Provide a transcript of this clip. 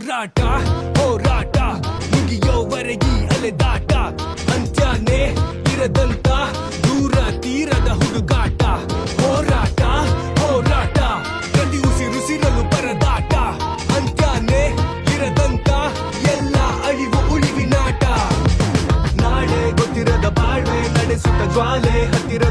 ಹೋರಾಟ ಹೋರಾಟ ಮುಗಿಯೋವರೆಗೆ ಅಲೆದಾಟ ಅಂತ್ಯನೇ ಇರದಂತ ದೂರ ತೀರದ ಹುಡುಗಾಟ ಹೋರಾಟ ಹೋರಾಟ ಪ್ರತಿ ಉಸಿರುಸಿರಲು ಪರದಾಟ ಅಂತ್ಯನೇ ಇರದಂತ ಎಲ್ಲ ಅಳಿವು ಉಳಿವಿನಾಟ ನಾಳೆ ಗೊತ್ತಿರದ ಬಾಳ್ವೆ ನಡೆಸುತ್ತ ಜ್ವಾಲೆ ಹತ್ತಿರ